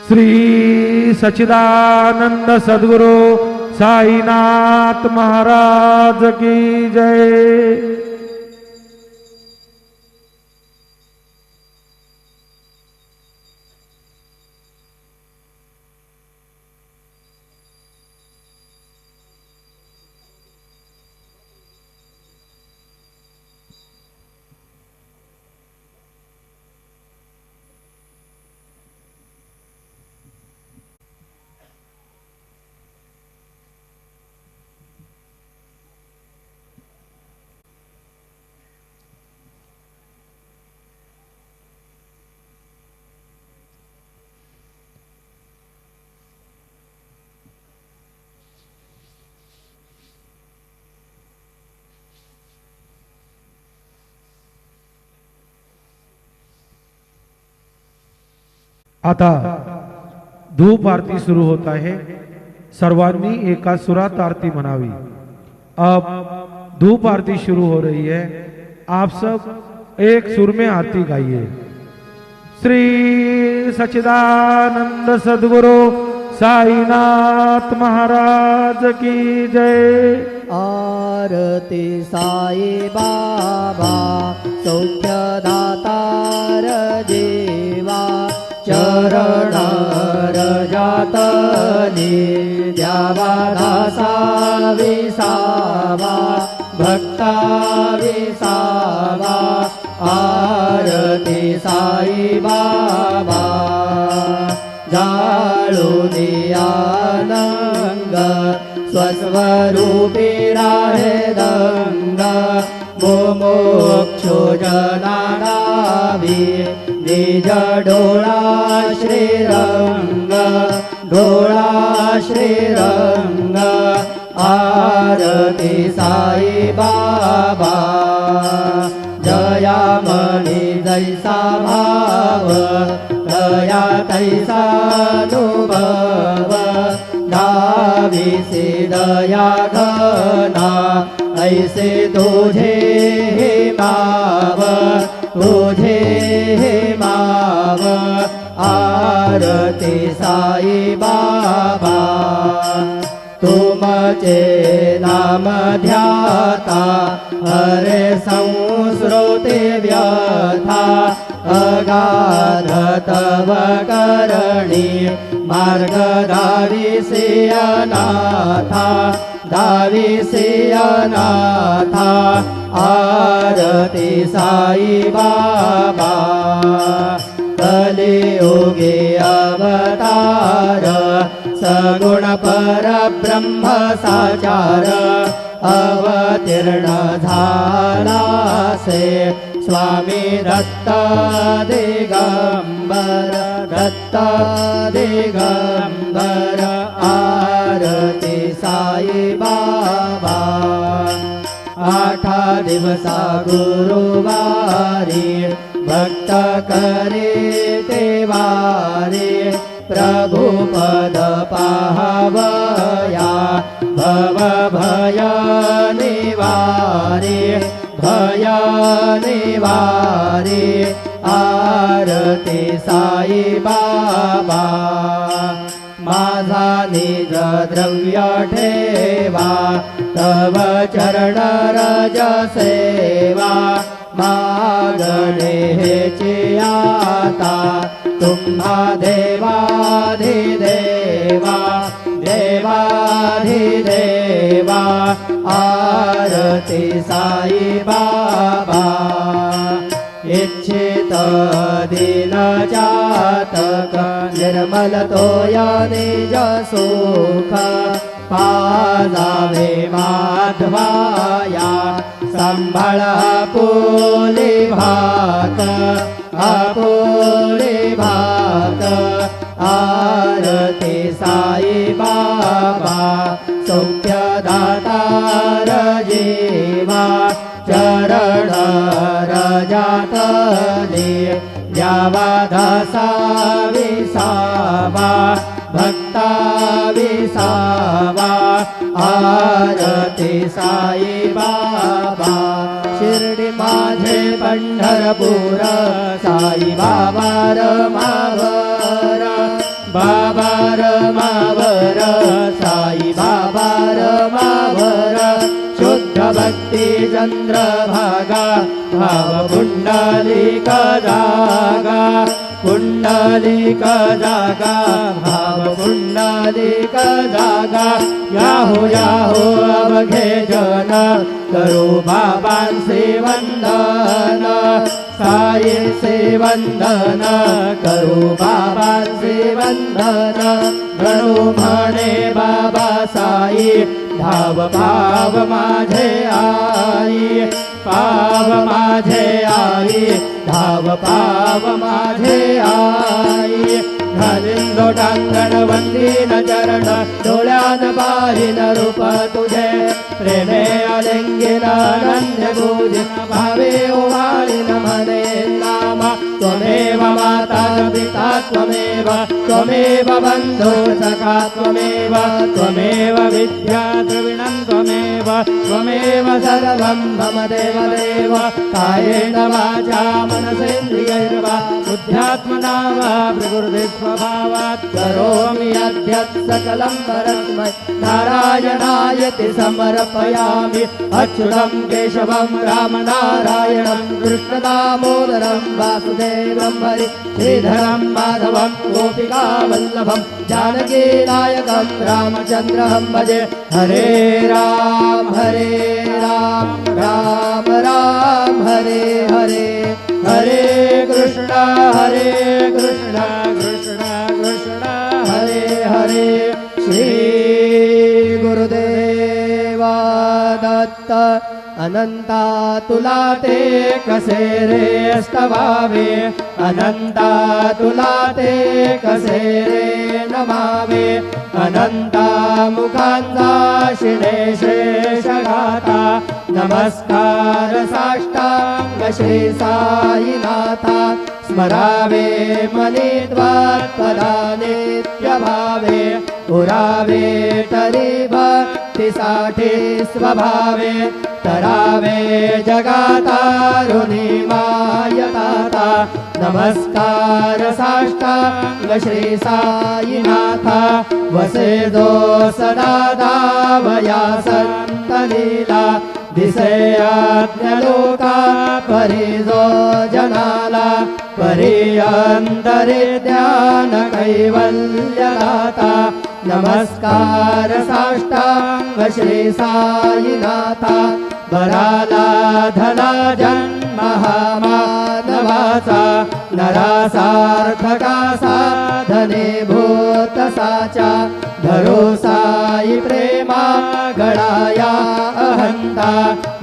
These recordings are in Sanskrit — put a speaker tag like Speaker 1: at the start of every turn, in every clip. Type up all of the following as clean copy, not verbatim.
Speaker 1: श्री सच्चिदानंद सद्गुरु साईनाथ महाराज की जय। आता धूप आरती शुरू होता है। सर्वांनी एका सुरात आरती मनावी। अब धूप आरती शुरू हो रही है। आप सब एक सुर में आरती गाइए। श्री सच्चिदानंद सद्गुरु साईनाथ महाराज की जय।
Speaker 2: आरती साई बाबा सौख्यदातार देवा चरण रजातली द्यावा दासा विसावा भक्ता विसावा। आरती साई बाबा जाळूनी आनंद स्वस्वरूपी राहे दंग मोक्षो जनानावी निज डोळा श्रीरंग डोळा श्रीरंग। आरती साई बाबा जयामणी जैसा भाव दया तैसा अनुभव दाविसे दया घना ऐसे तुझे माव तुझे माव। आरती साई बाबा तुमचे नाम ध्याता हरे संस्कृते व्यथा अगाध तव करणी मार्ग दाविसे अनाथा दाविसे अनाथा। आरती साई बाबा कलियुगे अवतार सगुण परब्रह्म साचार अवतीर्ण झालासे स्वामी दत्त दिगंबर दत्त दिगंबर। आरती साई बाबा आठा दिवसा गुरुवारी भक्त करे ते वारे प्रभु पद पाहवया भव भय निवारे भय निवारे। आरती साई बाबा माझा निज द्रव्य ठेवा तव चरण रज सेवा मागणे हेचे आता तुम्हा देवाधिदेवा देवाधिदेवा। आरती साई बाबा इच्छित दीन जातक निर्मल तोया निज सुख पाजावे माधवाया संभाळ आपुले भाक आपुले भाक। आरती साई बाबा सौख्यदातार जीवा चरण रजातले द्यावा दासा विसावा भक्ता विसावा। आरती साई बाबा शिर्डी माझे पंढरपूर साई बाबा रमावर जागा पुंडलिक जागा भाव पुंडलिक जागा याहो अवघे जन करू बाबांचे वंदन साईचे वंदन करू बाबांचे वंदन गणू म्हणे बाबा साई धाव भाव माझे आई पाव माझे आई धाव पाव माझे आई घालीन लोटांगण वंदीन चरण डोळ्यान पाहिन रूप तुझे प्रेमे अलिंगिन अनन्य पूजिन भावे ओवाळीन म्हणे नाम त्वमेव माता पिता त्वमेव बंधु सखा त्वमेव विद्या द्रविणं त्वमेव सर्वं मम देव कायेन वाचा मनसेन्द्रियैर्वा बुद्ध्यात्मना वा प्रकृति स्वभावात् करोमि यद्यत् सकलं परस्मै नारायणायति समर्पयामि अच्युतं केशवं रामनारायणं कृष्णदामोदरं वासुदेवं हरि श्रीधरं माधवं गोपिकावल्लभं जानकीनायकं रामचन्द्रं भजे हरे राम राम राम हरे हरे हरे कृष्ण कृष्ण कृष्ण हरे हरे श्री गुरुदेवा दत्त अनंता तुला ते कसे रे स्तवावे अनंता तुला ते कसे रे नमावे अनंता मुखांचा शिणे शेष गाता नमस्कार साष्टांग श्री साईनाथा स्मरावे मनी त्वत्पदा नित्य भावे पुरावे तरी भक्तीसाठी स्वभावे तरावे जगातारुणी मायताता नमस्कार साष्टांग श्री साईनाथा वसे जो सदा दावया संत लीला दिसे आज्ञलोका परिजो जनाला परियंतरे ध्यान कैवल्यदाता नमस्कार साष्टांग श्री साईनाथा बराला धला जन्म हा मानवाचा नरासार्थका साधने भूत साचा धरो साई प्रेमा गळाया अहंता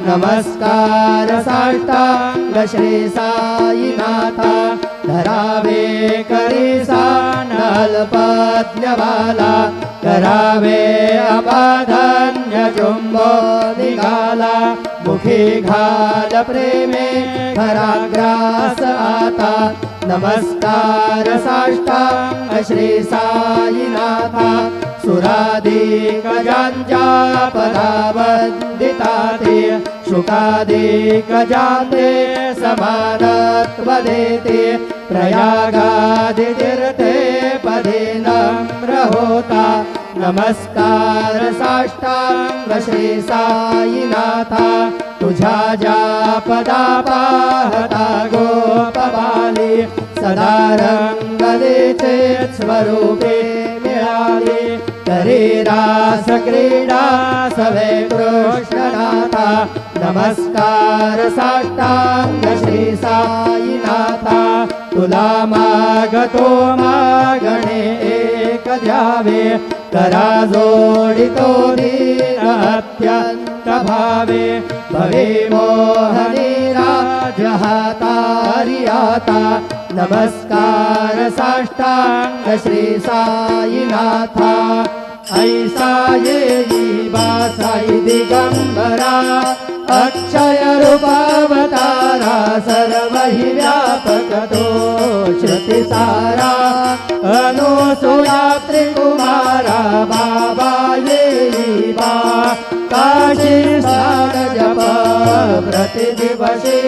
Speaker 2: नमस्कार साष्टांग श्री साईनाथा धरावे करीसा नल्पज्ञवाला करावे अपाधन्य चुंबो निघाला मुखी घाल प्रेमे खराग्रास आता नमस्कार साष्टांग श्री साईनाथा सुराधिक ज्यांच्या पदावंदिताते शुकाधिक जाते समानत्व देते प्रयागादि तीर्थे पदे नम्र होता नमस्कार साष्टांग श्री साईनाथा तुझ्या ज्या पदा पाहता गोपबाली सदा रंगलेचे स्वरूपे मिळाली तरी रास क्रीडा सवे कृष्णनाथा नमस्कार साष्टांग श्री साईनाथा तुला मागतो मागणे एक द्यावे करा जोडितो दीन अत्यंत भावे भवे मोहनी राजहातारी आता नमस्कार साष्टांग श्री साईनाथा ऐसा येई बासाई दिगंबरा अक्षय रूपावतारा सर्व हि व्यापक तो श्रुती सारा अनुसूया त्रिकुमारा बाबा येई बा काशी स्नान जप प्रतिदिवशी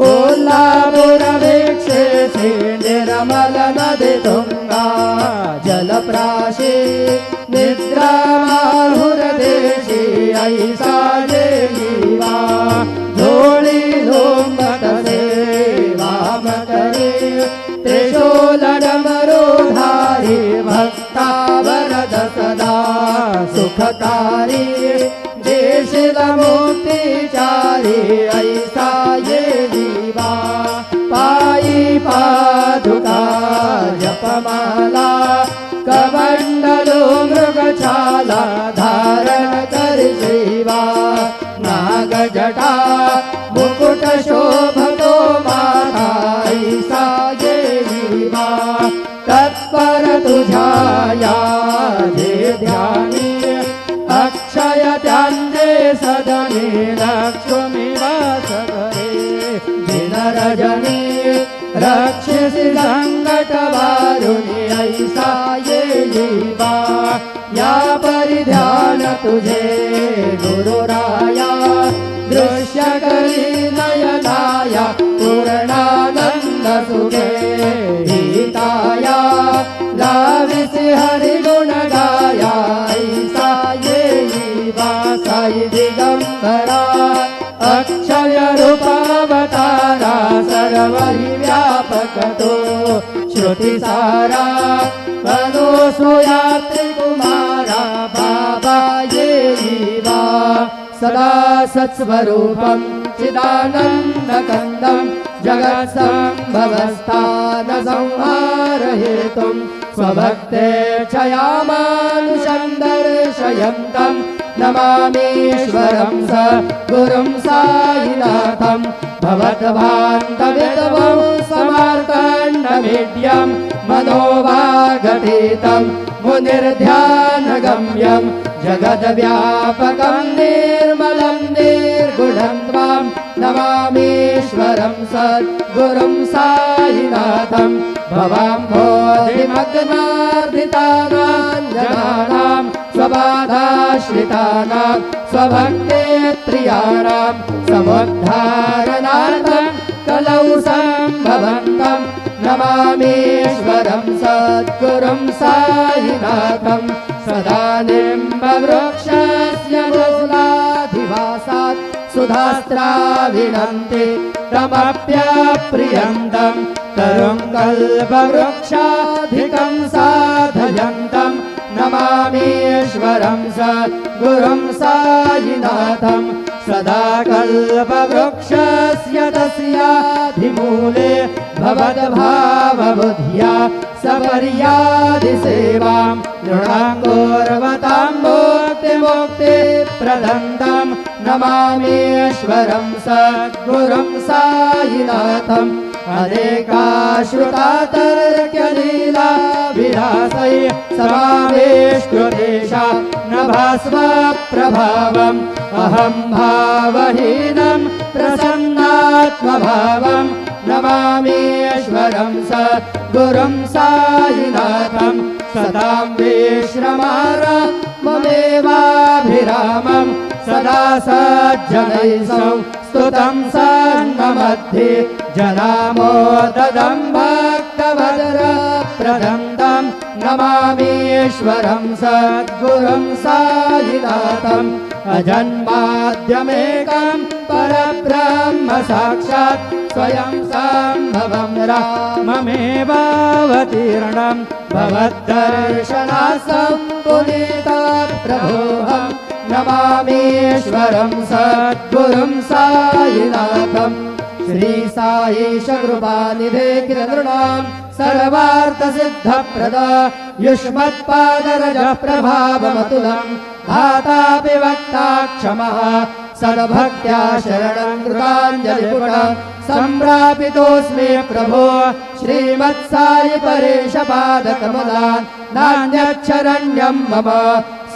Speaker 2: कोल्हापूर वीक्षेसी निर्मल नदी तुंगा जलप्राशी निद्रा माहुर देशी ऐसा जेवा झोळी लोंबत सेवा त्रिशूलडमरुधारी भक्ता वरद सदा सुखकारी देशिलमुक्तिचारी ऐसा ये जीवा पायी पादुका जपमाला कमंडलो मृगछाला धारण कर जीवा नागजटा मुकुट शोभतो माता ऐसा ये जीवा तत्पर तुझाया जे ध्यानी अक्षय त्यान्ते सदने लक्ष्मी वास करे दिन रजनी रक्षसि संकट वारुणी ऐसा ये जीवा या परिध्यान तुझे गुरुराया दृश्य करी नयनाया पूर्णानंद सुखे हिताया लाविसि हरि गुण गाया ऐसा ये जीवा साई दिगंबरा अक्षय रूपावतारा सर्वहि व्यापक तो श्रुति सारा मनोसुयात्रि कुमारा बाबा ये जीवा सदा सत्स्वरूपं चिदानन्दकन्दं जगत्सम्भवस्थान संहारहेतुं स्वभक्तेच्छयामानुषं दर्शयन्तं नमामीश्वरं स गुरुं साईनाथं भवद्भान्तविद्वं समार्तण्डमीड्यं मनोवागतीतं मुनिर्ध्यानगम्यं जगद्व्यापकं निर्मलं निर्गुणं त्वां नमामीश्वरं सद्गुरुं साईनाथं भवाम्भोधिमग्नार्धितानां जनानां स्वबाधाश्रितानां स्वभक्तेप्रियाणां समुद्धारणार्थं कलौ सम्भवन्तं नमामीश्वरं सद्गुरुं साईनाथं सदा निम्बवृक्षस्य मूलाधिवासात् सुधास्त्राविणन्ति तमप्यप्रियन्तं तरुं कल्पवृक्षाधिकं साधयन्तं नमामीश्वरं सद्गुरुं साईनाथं सदा कल्पवृक्षस्य तस्याधिमूले भवद्भावबुद्ध्या सपर्यादिसेवां नृणाङ्गोर्वतां मुक्तिप्रदन्तं नमामीश्वरं सद्गुरुं साईनाथम् अनेकाश्रुतातर्क्यलीला विलासै समावेष्कृतेषा न भास्वप्रभावम् अहं भावहीनं प्रसन्नात्मभावं नमामीश्वरं सद्गुरुं साईनाथं सदां विश्रमारं ममेवाभिरामं सदा सज्जनैः स्तुतं सन्नमध्ये जनामोददं भक्तभद्रप्रदन्तं नमामीश्वरं सद्गुरुं साईनाथम् अजन्माद्यमेकं परब्रह्म साक्षात् स्वयं सम्भवं राममेवावतीर्णं भवद्दर्शनासं पुनीतप्रभोऽहं नमामीश्वरं सद्गुरुं साईनाथम् श्री साईश कृपानिधे किरणृणां सर्वार्थसिद्धप्रद युष्मत्पादरज प्रभावमतुलं धातापि वक्ता क्षमः सद्भक्त्या शरणं कृताञ्जलिपुटं सम्प्रापितोऽस्मि प्रभो श्रीमत्साई परेशपादकमलान् नान्यच्छरण्यं मम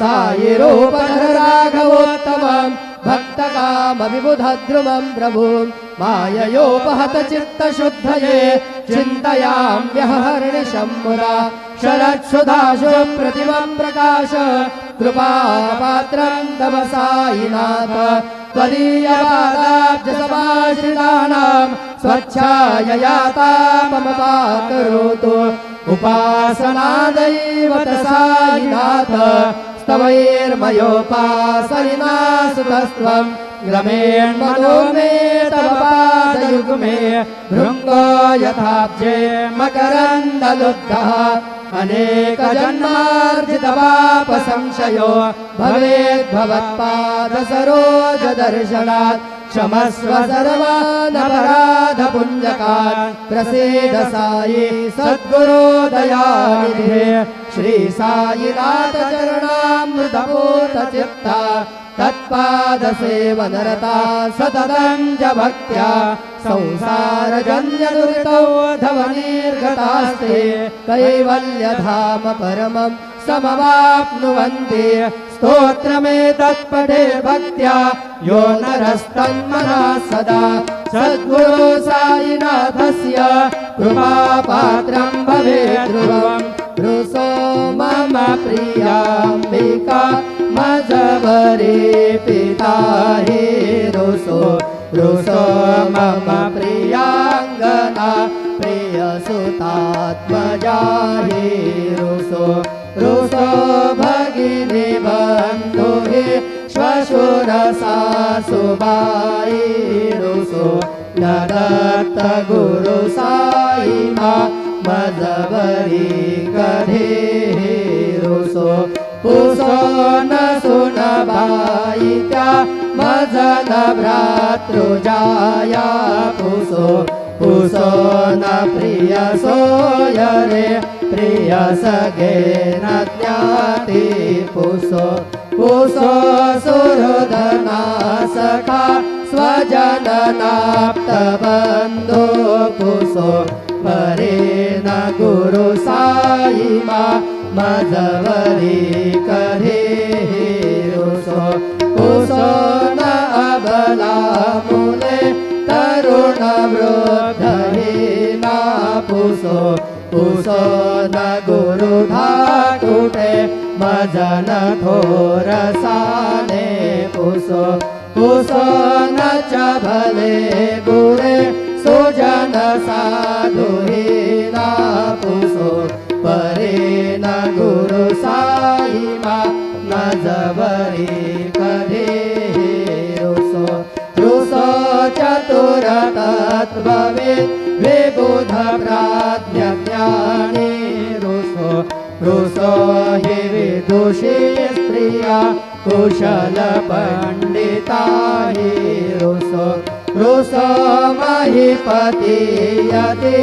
Speaker 2: साई रूपधर राघवोत्तमं भक्तकामविबुधद्रुमं प्रभुं माययोपहत चित्तशुद्धये चिन्तयाम्यहर्निशं मुदा शरत्सुधाशु प्रतिमं प्रकाश कृपापात्रं तव साईनाथ त्वदीयपादाब्जसमाश्रितानां स्वच्छाययातामपाकरोतु उपासनादैवत साईनाथ स्तवैर्मयोपासरिणा सुतस्त्वं रमेण्मनो मे तव नादयुग्मे भृङ्गो यथाब्जे मकरन्दलुब्धः अनेकजन्मार्जितपापसंशयो भवेद्भवत्पादसरोजदर्शनात् क्षमस्व सर्वानपराधपुञ्जकान् प्रसीद साई सद्गुरो दयानिधे श्री साईनाथ चरणामृतपूतचित्ता तत्पादसेवनरता सततं च भक्त्या संसारजन्यदुरितौ धवनिर्गतास्ते कैवल्यधाम परमं समवाप्नुवन्ति स्तोत्रमेतत्पठे भक्त्या यो नरस्तन्मनः सदा सद्गुरो साईनाथस्य कृपापात्रं भवेत् ध्रुवम् रुसो मम प्रियाम्बिका मजवरे पिता हे रुसो रुसो मम प्रियांगना प्रियसुतात्मजा हे रुसो रुसो भगिनी बन्धु हे श्वशुरसासुबाई रुसो न दत्त गुरु साई मा मजवरी कधे रुसो पुसो न सुनबाई त्या मजन भ्रातृजाया पुसो पुसो न प्रिय सोयरे प्रिय सगे न ज्ञाति पुसो पुसो सुहृदना सखा स्वजननाप्तबन्धो पुसो परे न गुरु साई मा मजवरी करे रुसो पुसो न अबला मुले तरुण वृद्धहीना पुसो पुसो न गुरु धाकुटे मजन थोरसाने पुसो पुसो न च भले गुरे सुजन साधुहीना पुसो परे न गुरु साई मा मजवरी करे रुसो रुसो चतुर तत्त्वविद् विबुध प्राज्ञज्ञानी रुसो रुसो हि विदुषी स्त्रिया कुशल पंडिता हि रुसो रुसो महीपति यति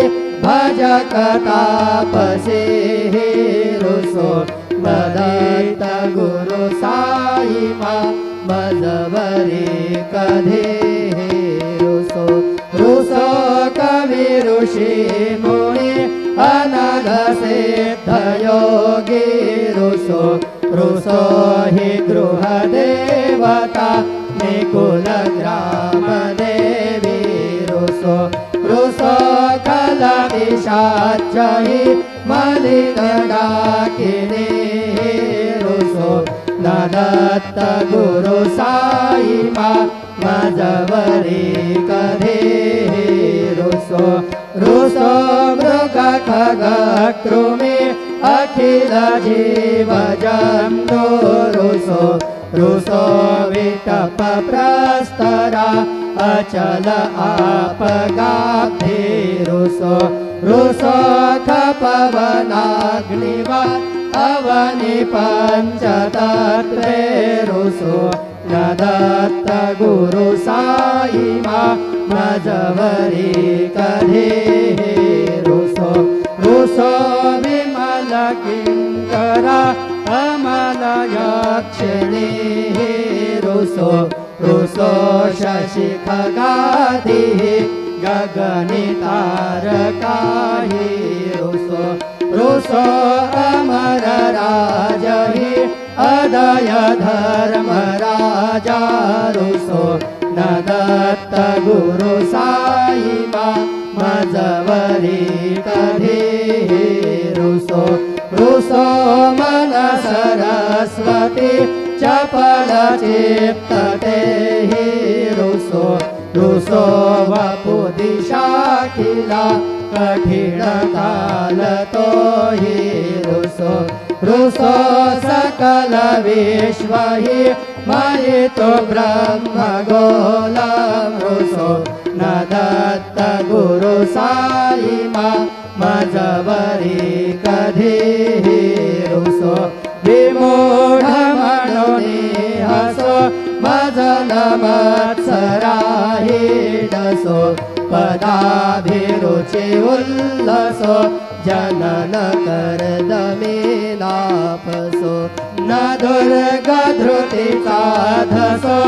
Speaker 2: भजकतापसे रुसो मदत्त गुरु साई मा मजवरी कधे रुसो रुसो कवि ऋषि मुनि अनघ सिद्ध योगी रुसो रुसो हि गृह देवता निकुल ग्राम देवी रुसो रुसो खल पिशाचहि मलिनडाकिनी रुसो न दत्त गुरु साई मा मजवरी कधे रुसो रुसो मृग खग कृमि अखिल जीव जन्तु रुसो रुसो विटप प्रस्तरा अचल आपगाब्धे रुसो रुसो खपवनाग्निवा अवनि पंचतत्त्वे रुसो न दत्त गुरु साई मा मजवरी कधे रुसो रुसो विमल किंकरा अमल यक्षिणी रुसो रुसो शशि खगाधि गगनि तारकाहि रुसो रुसो अमर राजहि अदय धर्म राजा रुसो न दत्त गुरु साई मा मजवरी कधे रुसो रुसो मन सरस्वती चपल चित्तते रुसो रुसो वपु दिशाखिला कठिन काल तो हि रुसो रुसो सकल विश्व हि मयितो ब्रह्म गोलम रुसो न दत्त गुरु साई मजवरी कधीही रुसो विमूढ म्हणूनी हसो मज नमत्सराही डसो पदाभिरुचि उल्लसो जनन कर्दमी नापसो न दुर्गधृतीचा धसो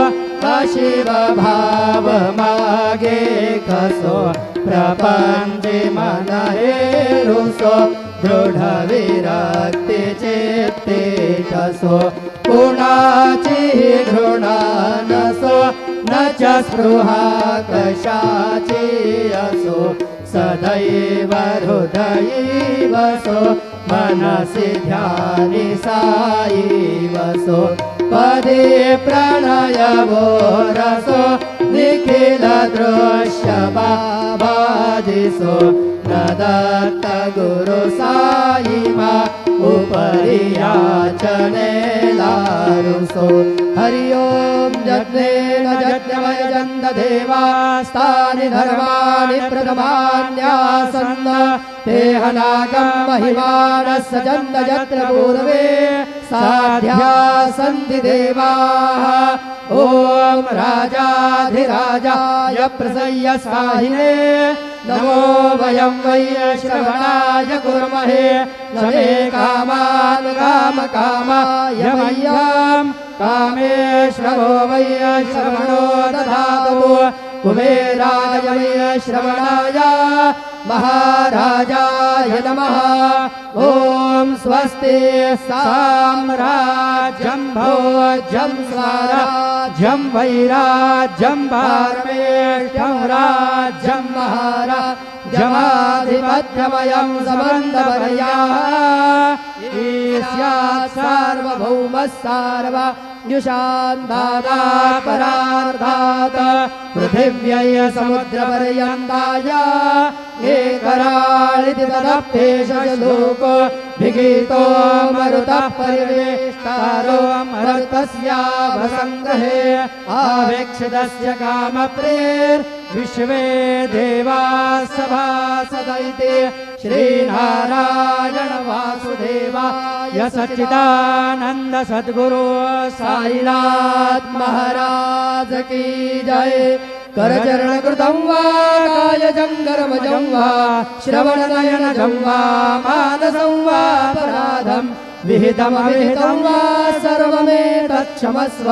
Speaker 2: अशिव भाव मागे कसो प्रपंचे मन हेरुसो दृढ विरक्ती चित्ते ठसो कुणाची घृणा नसो न च स्पृहा कशाची असो सदैव हृदयी वसो मनसि ध्यानि साई वसो पदे प्रणयवो रसो निखिल दृश्य बाबादिसो न दत्त गुरु साई उपरि याचने लारुसो हरि ओम यज्ञेन यज्ञमयजन्त देवास्तानि धर्माणि प्रथमान्यासन् ते हनागं महिमानः सजन्त यत्र पूर्वे साध्या सन्ति देवाः ओम राजाधिराजाय प्रसय्य साहिने नमो वयं वै श्रवणाय कुर्महे नमे कामान् कामकामाय मह्यं कामेश्वरो वै श्रवणो दधातु कुबेराय वै श्रवणाय महाराजाय नमः ओम स्वस्ति साम्राज्यं भोज्यं स्वराज्यं वैराज्यं पारमेष्ठं राज्यं महाराज्यमाधिपत्यमयं समन्तपर्याः ईस्यात् सार्वभौमः सार्वयुषान्तादात् परार्धात् पृथिव्यै समुद्रपर्यन्ताय एकराळिति तदप्येष लोको विगीतो मरुतः परिवेष्टारो मरुतस्यावसङ्ग्रहे आवेक्षितस्य कामप्रेर्विश्वे देवाः सभासदैते श्रीनारायण वासुदेवाय सच्चिदानन्द सद्गुरु साईनाथ महाराज की जय करचरण कृतं वा कायजं कर्मजं वा श्रवणनयनजं वा मानसं वा अपराधं विहितमविहितं वा सर्वमेतत्क्षमस्व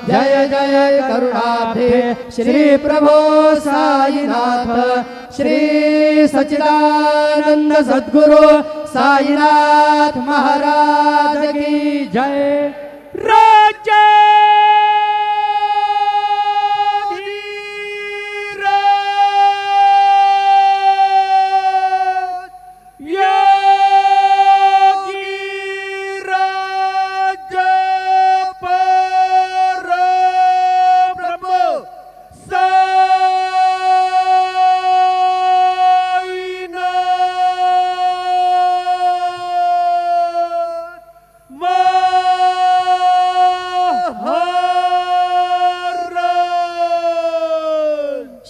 Speaker 2: जय जय करुणाब्धे श्री प्रभो साईनाथ श्री सच्चिदानंद सद्गुरु साईनाथ महाराज की जय राज्य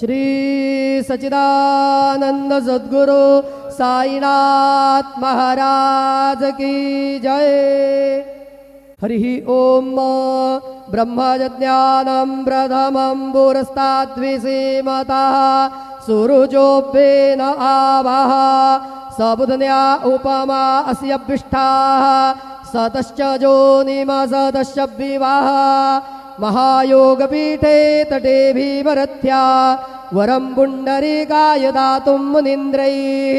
Speaker 3: श्री सच्चिदानंद सद्गुरु साईनाथ महाराज की जय। हरि ओम ब्रह्मज्ञानं प्रथमं पुरस्ताद्विसीमतः सुरुजोपेन आवः सबुधन्या उपमा अस्य विष्ठाः सतश्च जोनिमसतश्च विवाह महायोगपीठे तटे भीमरथ्या वरं पुण्डरीकाय दातुं मुनीन्द्रैः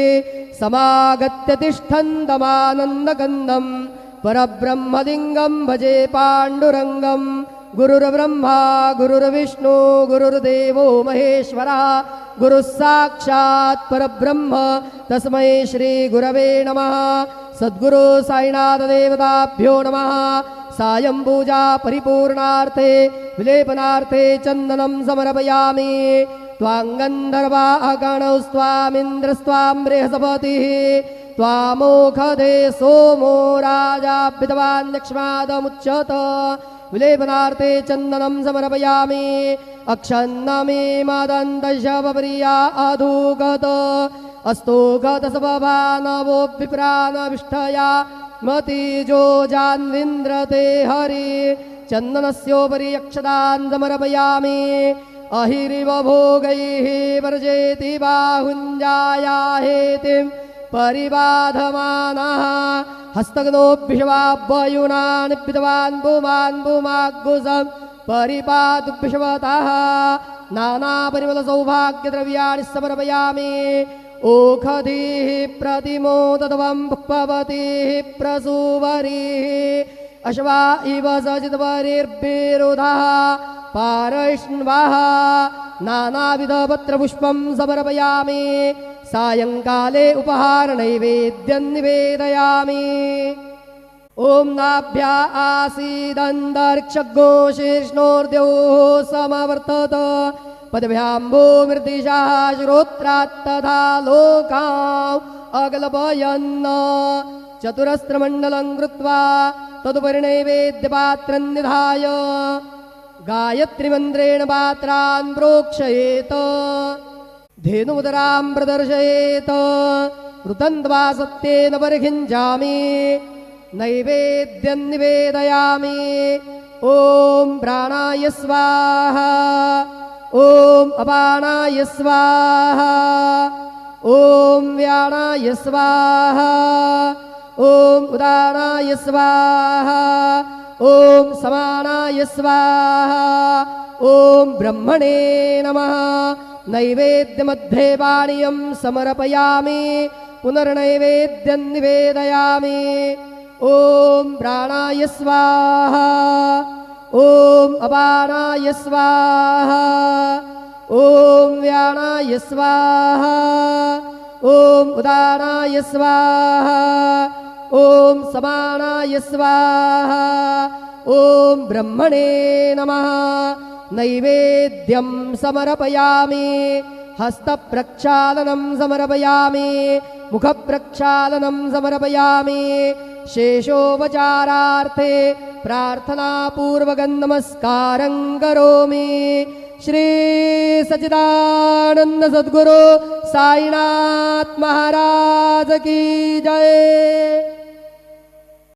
Speaker 3: समागत्य तिष्ठन्तमानन्दकन्दं परब्रह्मलिङ्गं भजे पाण्डुरङ्गं गुरुर्ब्रह्मा गुरुर्विष्णु गुरुर्देवो महेश्वरः गुरुः साक्षात् परब्रह्म तस्मै श्री गुरवे नमः। सद्गुरु साईनाथ देवताभ्यो नमः। सायं पूजा परिपूर्णार्थे विलेपनार्थे चन्दनं समर्पयामि। त्वाङ्गन्धर्वा अगणौ स्वामिन्द्रस्त्वां बृहस्पतिः त्वामोखदे सोमो राजा विद्वान् यक्ष्मादमुच्यत। विलेपनार्थे चन्दनं समर्पयामि। अक्षन्नमे मदन्तशवप्रिया अधुगत अस्तु गतसभवानवो विप्रानविष्ठया मतिजो जान्विन्द्रते हरि चन्दनस्योपरि अक्षतान् समर्पयामि अहिरिव भोगैः वर्जेति बाहुञ्जाया हेतिं परिबाधमानः हस्तग्नोऽभ्यशवाभ्ययुनान् पितवान् भूमान् भूमाग्गुसं परिपातुभ्यशवतः नानापरिमलसौभाग्यद्रव्याणि समर्पयामि ओखधिः प्रतिमोदत्वं पुष्पवतीः प्रसूवरीः अश्वा इव सजितवरिर्विरुधः पारैष्ण्वः नानाविधपत्रपुष्पं समर्पयामि सायङ्काले उपहारनैवेद्यं निवेदयामि ॐ नाभ्या आसीदन्तरिक्षगो शीर्ष्णोर्द्यौः समवर्तत पदभ्यां भूमिर्दिशाः श्रोत्रात् तथा लोकाम् अगलपयन् चतुरस्रमण्डलं कृत्वा तदुपरि नैवेद्यपात्रं निधाय गायत्रीमन्त्रेण पात्रान् प्रोक्षयेत धेनुमुदरां प्रदर्शयेत ऋतन्त्वा सत्येन परिखिञ्चामि नैवेद्यं निवेदयामि ॐ प्राणाय स्वाहा ॐ अपानाय स्वाहा ॐ व्यानाय स्वाहा ॐ उदानाय स्वाहा ॐ समानाय स्वाहा ॐ ब्रह्मणे नमः नैवेद्यमध्ये पानीयं समर्पयामि पुनर्नैवेद्यं निवेदयामि ॐ प्राणाय स्वाहा ॐ अपानाय स्वाहा ॐ व्यानाय स्वाहा ॐ उदानाय स्वाहा ॐ समानाय स्वाहा ॐ ब्रह्मणे नमः नैवेद्यं समर्पयामि हस्तप्रक्षालनं समर्पयामि मुखप्रक्षालनं समर्पयामि शेषोपचारार्थे प्रार्थनापूर्वकं नमस्कारं करोमि श्री सच्चिदानंद सद्गुरु साईनाथ महाराज की जय।